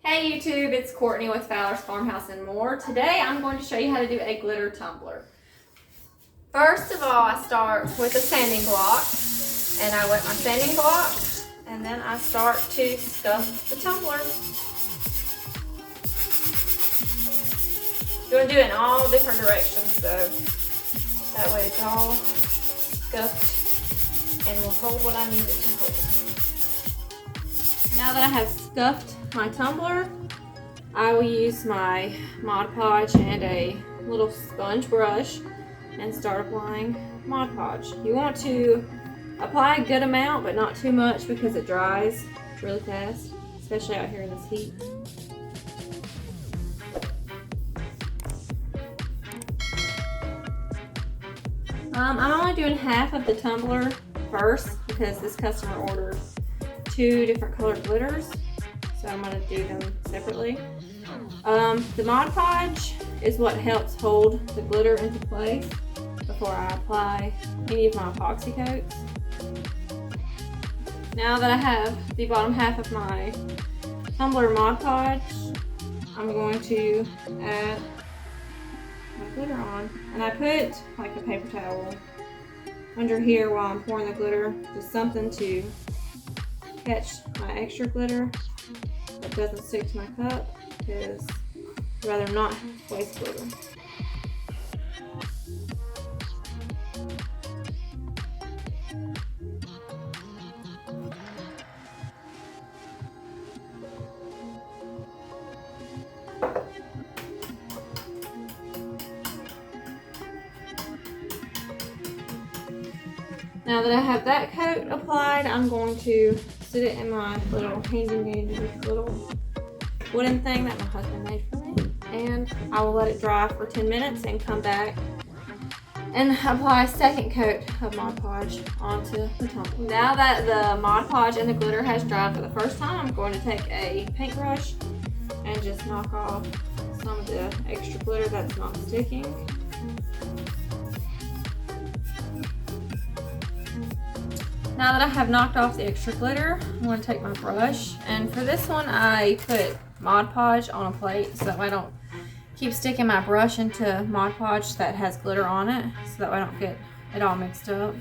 Hey YouTube, it's Courtney with Fowler's Farmhouse and More. Today I'm going to show you how to do a glitter tumbler. First of all, I start with a sanding block, and I wet my sanding block, and then I start to stuff the tumbler. You're going to do it in all different directions, so that way it's all scuffed and will hold what I need it to hold. Now that I have scuffed my tumbler, I will use my Mod Podge and a little sponge brush and start applying Mod Podge. You want to apply a good amount, but not too much because it dries really fast, especially out here in this heat. I'm only doing half of the tumbler first because this customer ordered 2 different colored glitters, so I'm going to do them separately. The Mod Podge is what helps hold the glitter into place before I apply any of my epoxy coats. Now that I have the bottom half of my tumbler Mod Podge, I'm going to add my glitter on. And I put like a paper towel under here while I'm pouring the glitter, just something to catch my extra glitter that doesn't stick to my cup, because I'd rather not waste glitter. Now that I have that coat applied, I'm going to sit it in my little handy dandy little wooden thing that my husband made for me, and I will let it dry for 10 minutes and come back and apply a second coat of Mod Podge onto the tumbler. Now that the Mod Podge and the glitter has dried for the first time, I'm going to take a paintbrush and just knock off some of the extra glitter that's not sticking. Now that I have knocked off the extra glitter, I'm going to take my brush, and for this one I put Mod Podge on a plate so that way I don't keep sticking my brush into Mod Podge that has glitter on it, so that way I don't get it all mixed up.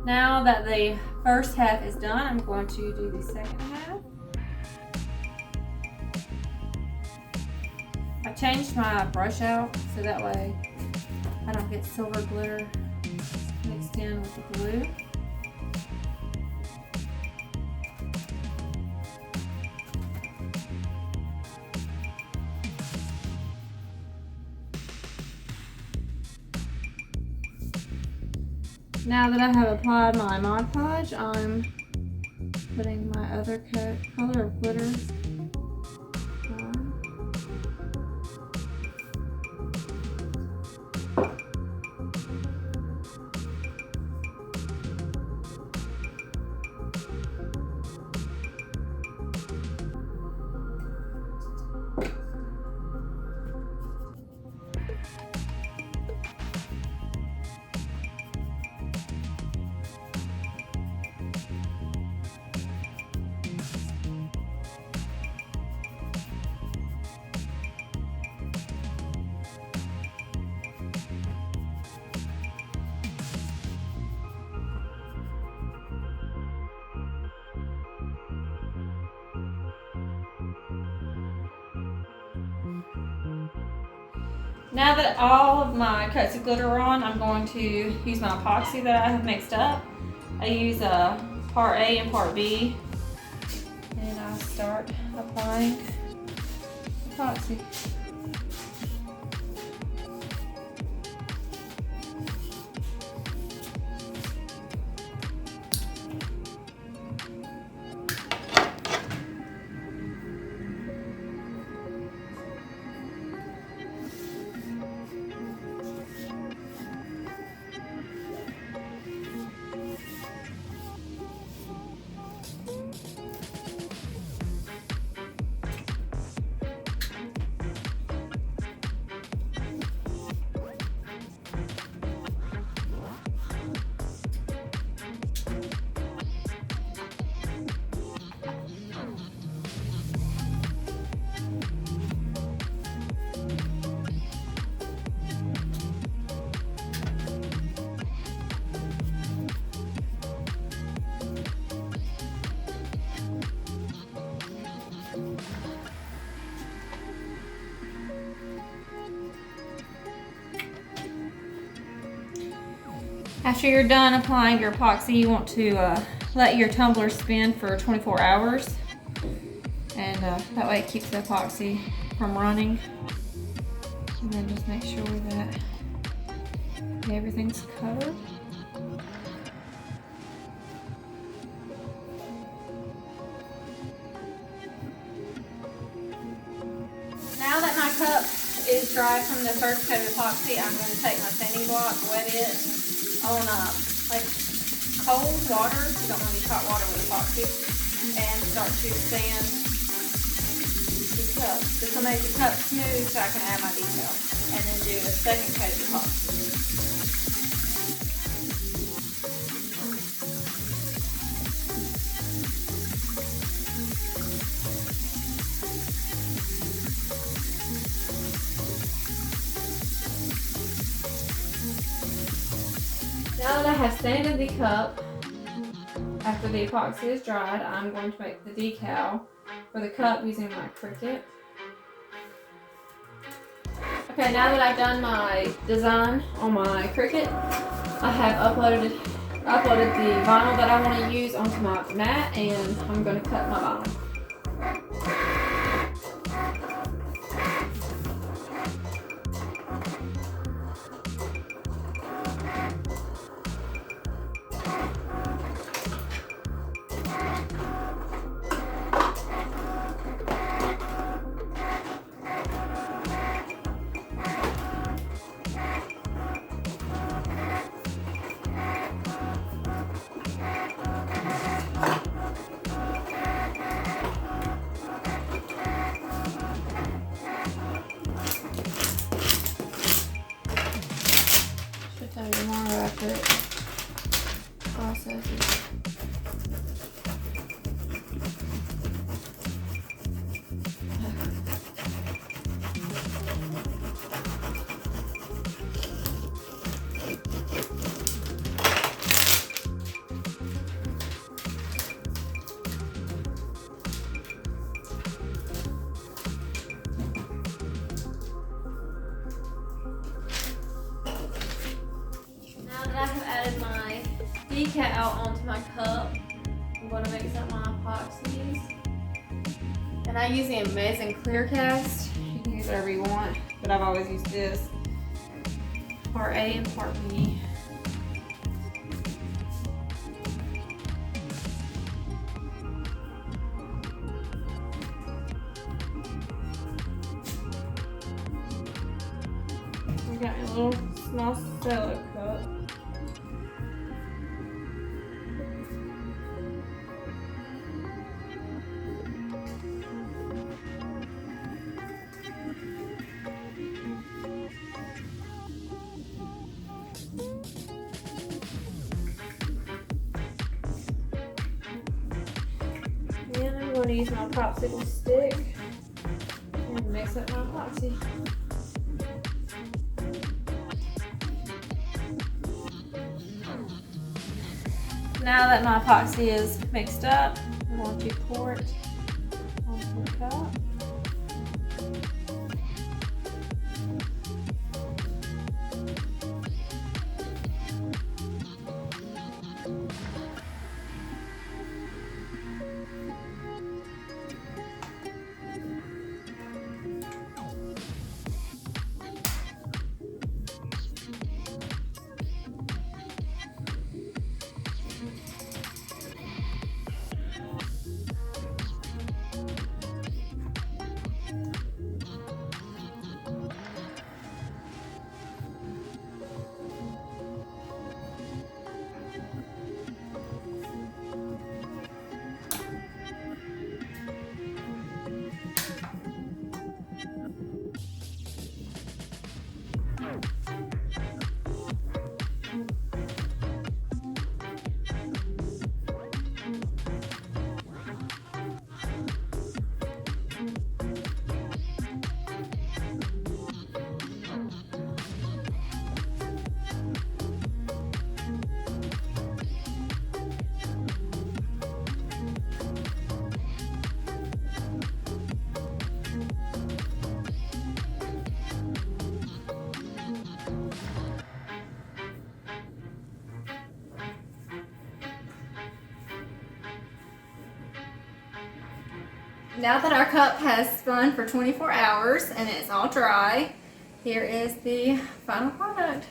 Now that the first half is done, I'm going to do the second half. I changed my brush out so that way I don't get silver glitter mixed in with the blue. Now that I have applied my Mod Podge, I'm putting my other color of glitter on. Now that all of my coats of glitter are on, I'm going to use my epoxy that I have mixed up. I use part A and part B, and I start applying epoxy. After you're done applying your epoxy, you want to let your tumbler spin for 24 hours. And that way it keeps the epoxy from running. And then just make sure that everything's covered. Now that my cup is dry from the first coat of epoxy, I'm going to take my sanding block, wet it on like cold water. You don't want to use hot water with epoxy, and start to sand the cup. This will make the cup smooth so I can add my detail, and then do a second coat of epoxy. Now that I have sanded the cup, after the epoxy is dried, I'm going to make the decal for the cup using my Cricut. Okay, now that I've done my design on my Cricut, I have uploaded the vinyl that I want to use onto my mat, and I'm going to cut my vinyl. Tomorrow after it processes. I have added my decal onto my cup. I'm going to mix up my epoxies. And I use the Amazing Clear Cast. You can use whatever you want, but I've always used this. Part A and Part B. I got my little small cello cup. And I'm going to use my popsicle stick and mix up my epoxy. Now that my epoxy is mixed up, I'm going to pour it onto the cup. Now that our cup has spun for 24 hours and it's all dry, here is the final product.